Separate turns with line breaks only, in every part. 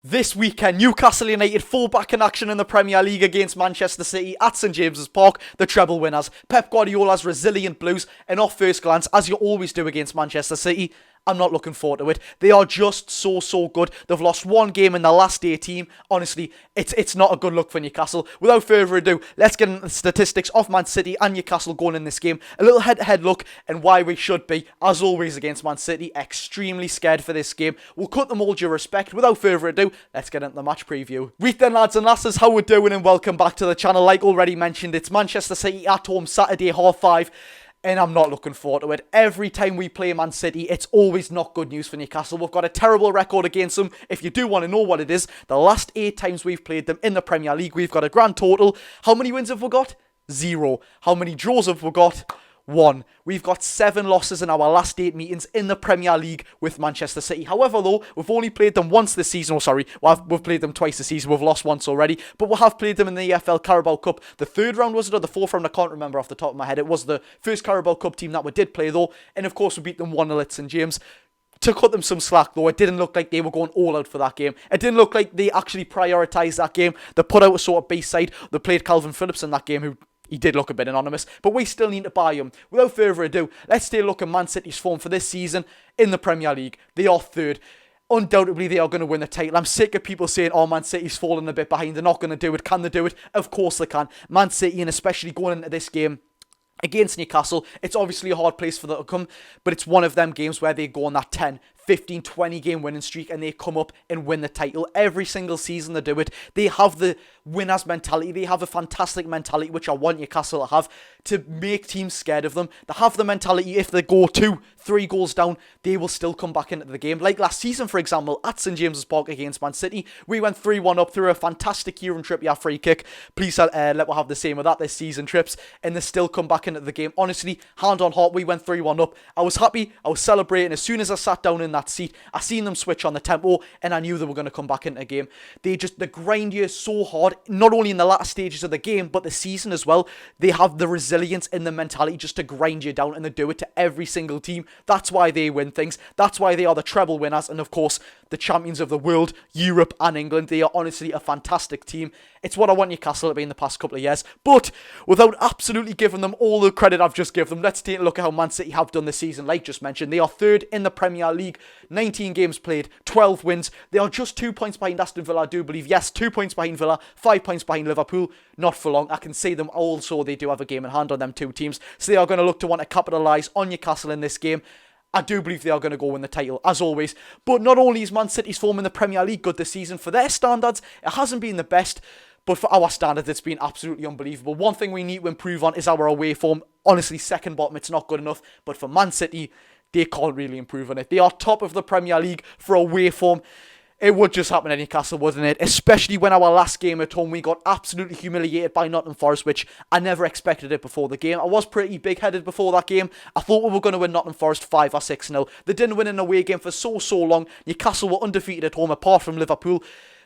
This weekend, Newcastle United full back in action in the Premier League against Manchester City at St James's Park, the treble winners. Pep Guardiola's resilient Blues, and off first glance, as you always do against Manchester City, I'm not looking forward to it. They are just so good. They've lost one game in the last 18. Honestly, it's not a good look for Newcastle. Without further ado, let's get into the statistics of Man City and Newcastle going in this game. A little head-to-head look and why we should be, as always against Man City, extremely scared for this game. We'll cut them all due respect. Without further ado, let's get into the match preview. Right then, lads and lasses, how we're doing, and welcome back to the channel. Like already mentioned, it's Manchester City at home Saturday, 5:30. And I'm not looking forward to it. Every time we play Man City, it's always not good news for Newcastle. We've got a terrible record against them. If you do want to know what it is, the last 8 times we've played them in the Premier League, we've got a grand total. How many wins have we got? 0. How many draws have we got? 1. We've got 7 losses in our last 8 meetings in the Premier League with Manchester City. However, though, we've only played them once this season. We've played them twice this season. We've lost once already. But we have played them in the EFL Carabao Cup. The 3rd round, was it, or the 4th round? I can't remember off the top of my head. It was the first Carabao Cup team that we did play, though. And, of course, we beat them 1-0 at St James. To cut them some slack, though, it didn't look like they were going all out for that game. It didn't look like they actually prioritised that game. They put out a sort of base side. They played Calvin Phillips in that game, who... he did look a bit anonymous, but we still need to buy him. Without further ado, let's take a look at Man City's form for this season in the Premier League. They are 3rd. Undoubtedly, they are going to win the title. I'm sick of people saying, oh, Man City's falling a bit behind. They're not going to do it. Can they do it? Of course they can. Man City, and especially going into this game against Newcastle, it's obviously a hard place for them to come, but it's one of them games where they go on that 10, 15, 20 game winning streak and they come up and win the title. Every single season they do it. They have the winner's mentality. They have a fantastic mentality, which I want Newcastle to have, to make teams scared of them. They have the mentality, if they go 2-3 goals down, they will still come back into the game. Like last season, for example, at St James's Park against Man City, we went 3-1 up through a fantastic Kieran Trippier free kick. Please let we'll have the same with that this season, Trips, and they still come back into the game. Honestly, hand on heart, we went 3-1 up. I was happy. I was celebrating. As soon as I sat down in that seat, I seen them switch on the tempo, and I knew they were going to come back into the game. They grind you so hard, not only in the latter stages of the game, but the season as well. They have the resilience and the mentality just to grind you down, and they do it to every single team. That's why they win things. That's why they are the treble winners, and of course, the champions of the world, Europe and England. They are honestly a fantastic team. It's what I want Newcastle to be in the past couple of years. But without absolutely giving them all the credit I've just given them, let's take a look at how Man City have done this season. Like just mentioned, they are 3rd in the Premier League. 19 games played, 12 wins. They are just 2 points behind Aston Villa, I do believe. Yes, 2 points behind Villa, 5 points behind Liverpool. Not for long. I can see them also. They do have a game in hand on them 2 teams. So they are going to look to want to capitalise on Newcastle in this game. I do believe they are going to go win the title, as always. But not only is Man City's form in the Premier League good this season, for their standards, it hasn't been the best. But for our standards, it's been absolutely unbelievable. One thing we need to improve on is our away form. Honestly, second bottom, it's not good enough. But for Man City, they can't really improve on it. They are top of the Premier League for away form. It would just happen at Newcastle, wouldn't it? Especially when our last game at home, we got absolutely humiliated by Nottingham Forest, which I never expected it before the game. I was pretty big-headed before that game. I thought we were going to win Nottingham Forest 5 or 6-0. They didn't win an away game for so long. Newcastle were undefeated at home, apart from Liverpool.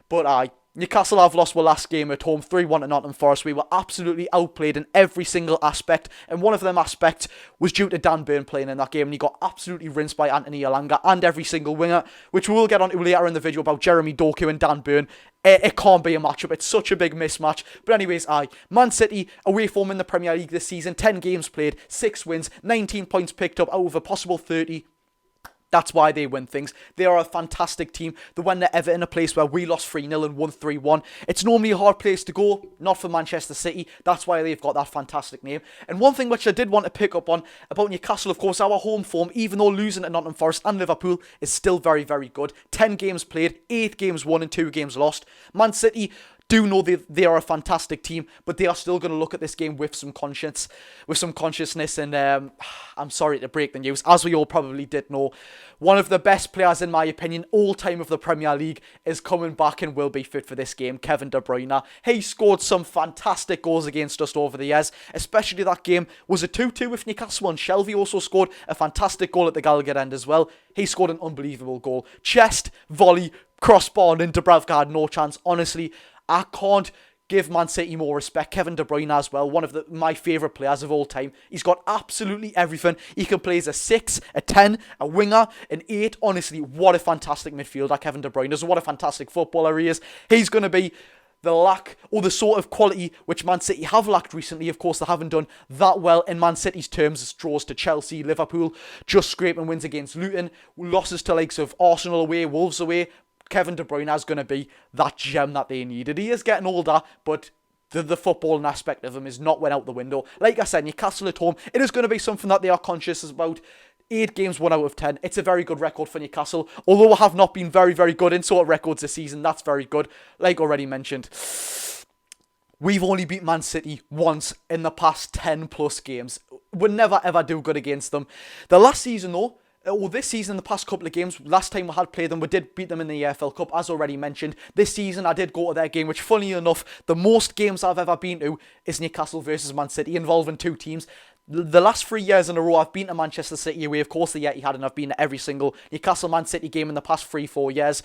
But Newcastle have lost their last game at home, 3-1 to Nottingham Forest. We were absolutely outplayed in every single aspect, and one of them aspects was due to Dan Burn playing in that game, and he got absolutely rinsed by Anthony Elanga and every single winger, which we will get onto later in the video about Jeremy Doku and Dan Burn. It can't be a matchup. It's such a big mismatch. But anyways, Man City, away form in the Premier League this season, 10 games played, 6 wins, 19 points picked up out of a possible 30. That's why they win things. They are a fantastic team. They went to Everton, a place where we lost 3-0 and won 3-1. It's normally a hard place to go, not for Manchester City. That's why they've got that fantastic name. And one thing which I did want to pick up on about Newcastle, of course, our home form, even though losing to Nottingham Forest and Liverpool, is still very, very good. 10 games played, 8 games won and 2 games lost. Man City do know they are a fantastic team, but they are still going to look at this game with some consciousness, and I'm sorry to break the news, as we all probably did know, one of the best players, in my opinion, all time of the Premier League, is coming back and will be fit for this game, Kevin De Bruyne. He scored some fantastic goals against us over the years, especially that game was a 2-2 with Newcastle, and Shelvey also scored a fantastic goal at the Gallagher end as well. He scored an unbelievable goal. Chest, volley, crossbar, and Dubravka had no chance. Honestly, I can't give Man City more respect. Kevin De Bruyne as well, one of my favourite players of all time. He's got absolutely everything. He can play as a 6, a 10, a winger, an 8. Honestly, what a fantastic midfielder Kevin De Bruyne is. What a fantastic footballer he is. He's going to be the lack, or the sort of quality which Man City have lacked recently. Of course, they haven't done that well in Man City's terms as draws to Chelsea, Liverpool, just scraping wins against Luton, losses to likes of Arsenal away, Wolves away. Kevin De Bruyne is going to be that gem that they needed. He is getting older, but the footballing aspect of him is not went out the window. Like I said, Newcastle at home, it is going to be something that they are conscious about. 8 games, 1 out of 10. It's a very good record for Newcastle. Although I have not been very, very good in sort of records this season, that's very good. Like already mentioned, we've only beat Man City once in the past 10 plus games. We'll never ever do good against them. The last season though, or this season, the past couple of games, last time we had played them, we did beat them in the EFL Cup, as already mentioned. This season, I did go to their game, which, funny enough, the most games I've ever been to is Newcastle versus Man City, involving 2 teams. The last 3 years in a row, I've been to Manchester City away, of course, the Etihad, and I've been to every single Newcastle Man City game in the past 3-4 years.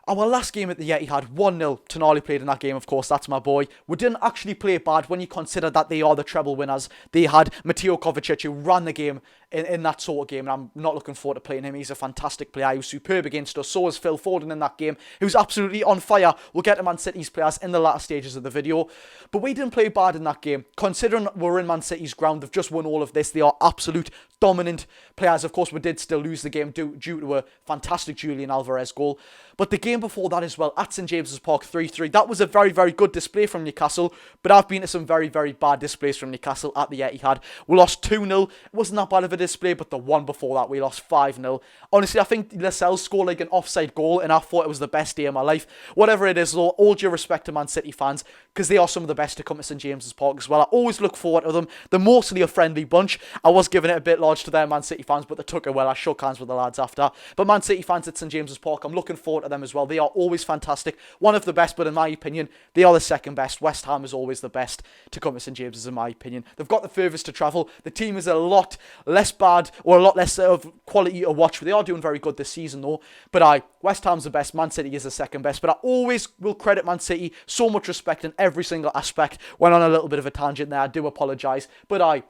Our last game at the Etihad, 1-0. Tonali played in that game, of course, that's my boy. We didn't actually play bad when you consider that they are the treble winners. They had Mateo Kovacic, who ran the game in that sort of game, and I'm not looking forward to playing him. He's a fantastic player. He was superb against us. So was Phil Foden in that game. He was absolutely on fire. We'll get to Man City's players in the latter stages of the video. But we didn't play bad in that game. Considering we're in Man City's ground, they've just won all of this. They are absolute dominant players. Of course, we did still lose the game due to a fantastic Julian Alvarez goal. But the game before that as well, at St James's Park, 3-3. That was a very, very good display from Newcastle. But I've been to some very, very bad displays from Newcastle at the Etihad. We lost 2-0. It wasn't that bad of a display, but the one before that, we lost 5-0. Honestly, I think Lascelles scored like an offside goal, and I thought it was the best day of my life. Whatever it is, though, all due respect to Man City fans, because they are some of the best to come to St James's Park as well. I always look forward to them. They're mostly a friendly bunch. I was giving it a bit large to their Man City fans, but they took it well. I shook hands with the lads after. But Man City fans at St James's Park, I'm looking forward to them as well. They are always fantastic. One of the best, but in my opinion, they are the second best. West Ham is always the best to come to St James's, in my opinion. They've got the furthest to travel. The team is a lot less bad, or a lot less of quality to watch. They are doing very good this season though. But West Ham's the best. Man City is the second best. But I always will credit Man City. So much respect in every single aspect. Went on a little bit of a tangent there. I do apologise. But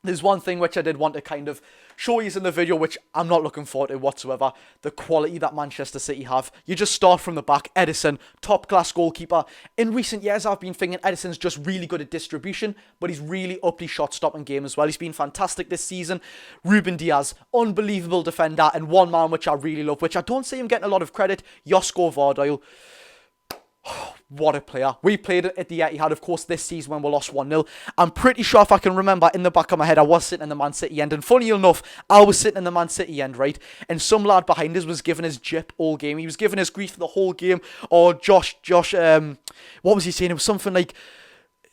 there's one thing which I did want to kind of show you in the video, which I'm not looking forward to whatsoever. The quality that Manchester City have. You just start from the back. Ederson, top-class goalkeeper. In recent years, I've been thinking Ederson's just really good at distribution, but he's really upped his shot-stopping game as well. He's been fantastic this season. Ruben Diaz, unbelievable defender, and one man which I really love, which I don't see him getting a lot of credit, Josko Vardyl. What a player. We played at the Etihad, of course, this season when we lost 1-0. I'm pretty sure, if I can remember, in the back of my head, I was sitting in the Man City end. And funny enough, I was sitting in the Man City end, right? And some lad behind us was giving us jip all game. He was giving us grief the whole game. Or Josh, what was he saying? It was something like,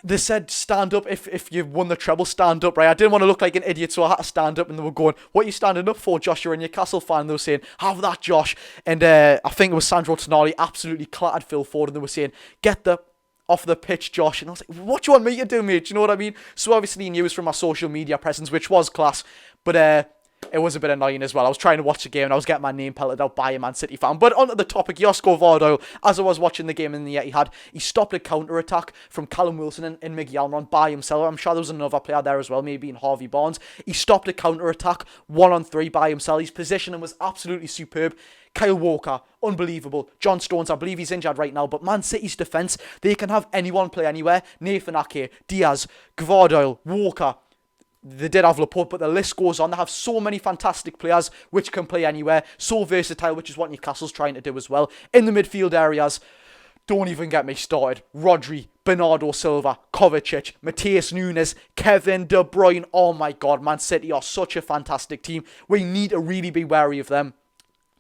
they said, stand up if you've won the treble, stand up, right? I didn't want to look like an idiot, so I had to stand up, and they were going, what are you standing up for, Josh? You're a Newcastle fan. And they were saying, have that, Josh. And I think it was Sandro Tonali absolutely clattered Phil Ford, and they were saying, get the off the pitch, Josh. And I was like, what do you want me to do, mate? Do you know what I mean? So obviously he knew it was from my social media presence, which was class, but it was a bit annoying as well. I was trying to watch the game and I was getting my name pelted out by a Man City fan. But onto the topic, Josko Vardyl, as I was watching the game in the Etihad, he stopped a counter-attack from Callum Wilson and Miggy Almiron by himself. I'm sure there was another player there as well, maybe in Harvey Barnes. He stopped a counter-attack 1-on-3 by himself. His positioning was absolutely superb. Kyle Walker, unbelievable. John Stones, I believe he's injured right now, but Man City's defence, they can have anyone play anywhere. Nathan Ake, Diaz, Gvardiol, Walker. They did have Laporte, but the list goes on. They have so many fantastic players which can play anywhere. So versatile, which is what Newcastle's trying to do as well. In the midfield areas, don't even get me started. Rodri, Bernardo Silva, Kovacic, Matheus Nunes, Kevin De Bruyne. Oh my God, Man City are such a fantastic team. We need to really be wary of them.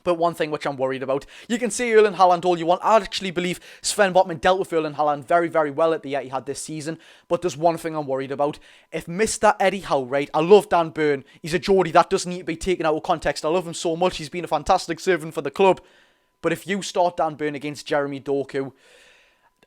But one thing which I'm worried about, you can say Erling Haaland all you want. I actually believe Sven Botman dealt with Erling Haaland very, very well at the Etihad this season. But there's one thing I'm worried about. If Mr. Eddie Howe, right, I love Dan Burn. He's a Geordie. That doesn't need to be taken out of context. I love him so much. He's been a fantastic servant for the club. But if you start Dan Burn against Jeremy Doku,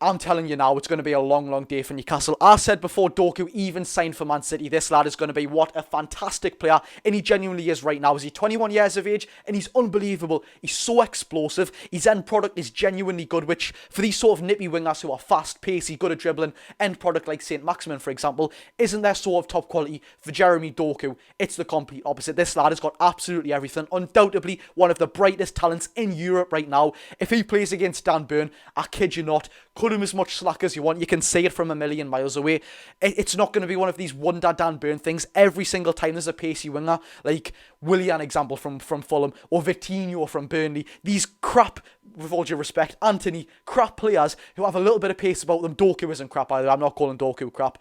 I'm telling you now, it's going to be a long, long day for Newcastle. I said before Doku even signed for Man City, this lad is going to be what a fantastic player, and he genuinely is right now. Is he 21 years of age? And he's unbelievable. He's so explosive. His end product is genuinely good, which for these sort of nippy wingers who are fast, pacey, good at dribbling, end product like St. Maximin, for example, isn't their sort of top quality. For Jeremy Doku, it's the complete opposite. This lad has got absolutely everything. Undoubtedly one of the brightest talents in Europe right now. If he plays against Dan Burn, I kid you not, cut him as much slack as you want. You can see it from a million miles away. It's not going to be one of these wonder Dan Burn things. Every single time there's a pacey winger, like Willian, example from Fulham, or Vitinho from Burnley, these crap, with all due respect, Anthony, crap players who have a little bit of pace about them. Doku isn't crap either. I'm not calling Doku crap.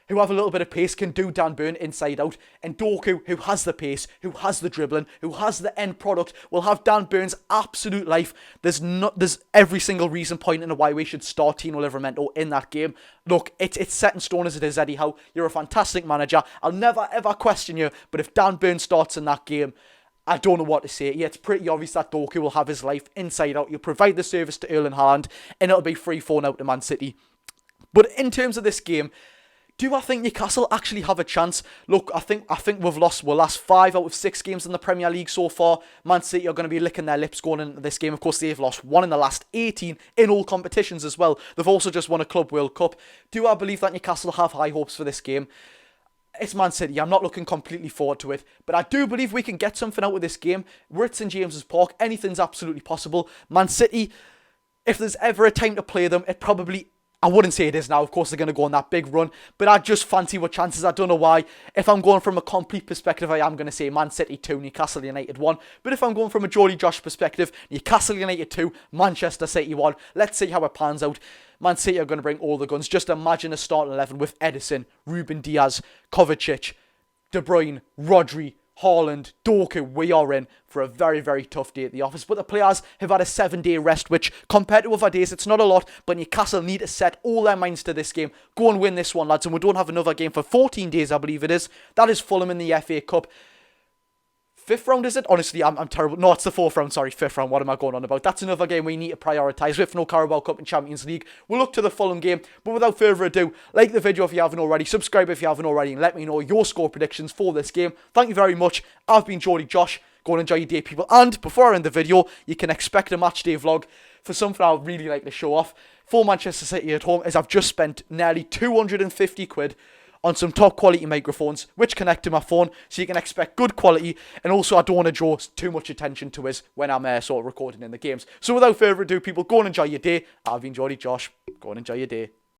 Who have a little bit of pace, can do Dan Burn inside out. And Doku, who has the pace, who has the dribbling, who has the end product, will have Dan Burn's absolute life. There's every single reason pointing to why we should start Tino Livramento in that game. Look, it's set in stone as it is, Eddie Howe. You're a fantastic manager. I'll never ever question you. But if Dan Burn starts in that game, I don't know what to say. Yeah, it's pretty obvious that Doku will have his life inside out. You'll provide the service to Erling Haaland, and it'll be 3-4 out to Man City. But in terms of this game, do I think Newcastle actually have a chance? Look, I think we've lost our last 5 out of 6 games in the Premier League so far. Man City are going to be licking their lips going into this game. Of course, they've lost 1 in the last 18 in all competitions as well. They've also just won a Club World Cup. Do I believe that Newcastle have high hopes for this game? It's Man City. I'm not looking completely forward to it. But I do believe we can get something out of this game. We're at St James's Park. Anything's absolutely possible. Man City, if there's ever a time to play them, it probably... I wouldn't say it is now. Of course, they're going to go on that big run. But I just fancy what chances. I don't know why. If I'm going from a complete perspective, I am going to say Man City 2, Newcastle United 1. But if I'm going from a Geordie Josh perspective, Newcastle United 2, Manchester City 1. Let's see how it pans out. Man City are going to bring all the guns. Just imagine a starting 11 with Edison, Ruben Diaz, Kovacic, De Bruyne, Rodri, Haaland, Doku. We are in for a very, very tough day at the office. But the players have had a 7-day rest, which compared to other days, it's not a lot. But Newcastle need to set all their minds to this game. Go and win this one, lads. And we don't have another game for 14 days, I believe it is. That is Fulham in the FA Cup. 5th round, is it? Honestly, I'm terrible. No, it's the 4th round. Sorry, 5th round. What am I going on about? That's another game we need to prioritise with no Carabao Cup and Champions League. We'll look to the Fulham game. But without further ado, like the video if you haven't already. Subscribe if you haven't already. And let me know your score predictions for this game. Thank you very much. I've been Geordie Josh. Go and enjoy your day, people. And before I end the video, you can expect a match day vlog for something I'd really like to show off for Manchester City at home, as I've just spent nearly 250 quid on some top quality microphones which connect to my phone, so you can expect good quality. And also I don't want to draw too much attention to us when I'm sort of recording in the games. So without further ado, people, go and enjoy your day. I've been Geordie Josh. Go and enjoy your day.